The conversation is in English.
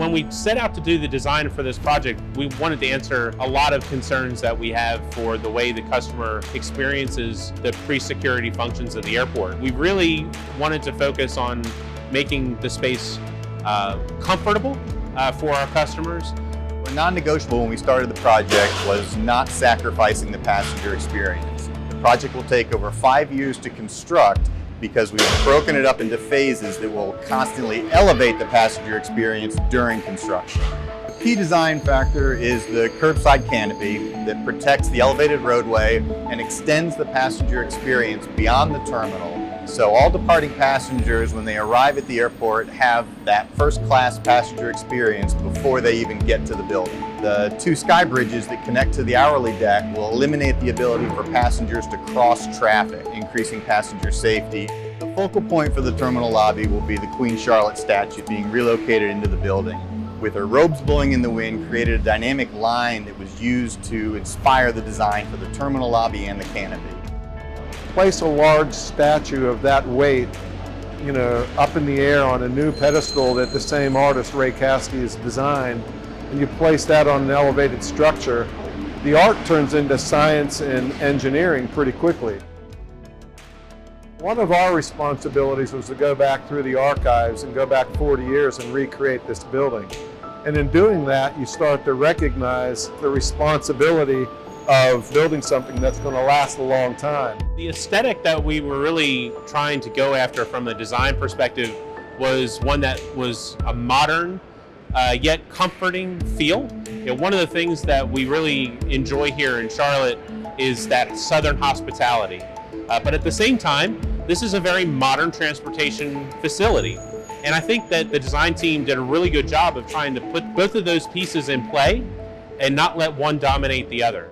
When we set out to do the design for this project, we wanted to answer a lot of concerns that we have for the way the customer experiences the pre-security functions of the airport. We really wanted to focus on making the space comfortable for our customers. Non-negotiable when we started the project was not sacrificing the passenger experience. The project will take over 5 years to construct because we've broken it up into phases that will constantly elevate the passenger experience during construction. The key design factor is the curbside canopy that protects the elevated roadway and extends the passenger experience beyond the terminal. So all departing passengers, when they arrive at the airport, have that first-class passenger experience before they even get to the building. The 2 skybridges that connect to the hourly deck will eliminate the ability for passengers to cross traffic, increasing passenger safety. The focal point for the terminal lobby will be the Queen Charlotte statue being relocated into the building. With her robes blowing in the wind, created a dynamic line that was used to inspire the design for the terminal lobby and the canopy. Place a large statue of that weight, up in the air on a new pedestal that the same artist, Ray Caskey, has designed, and you place that on an elevated structure, the art turns into science and engineering pretty quickly. One of our responsibilities was to go back through the archives and go back 40 years and recreate this building. And in doing that, you start to recognize the responsibility of building something that's going to last a long time. The aesthetic that we were really trying to go after from a design perspective was one that was a modern yet comforting feel. One of the things that we really enjoy here in Charlotte is that southern hospitality. But at the same time, this is a very modern transportation facility. And I think that the design team did a really good job of trying to put both of those pieces in play and not let one dominate the other.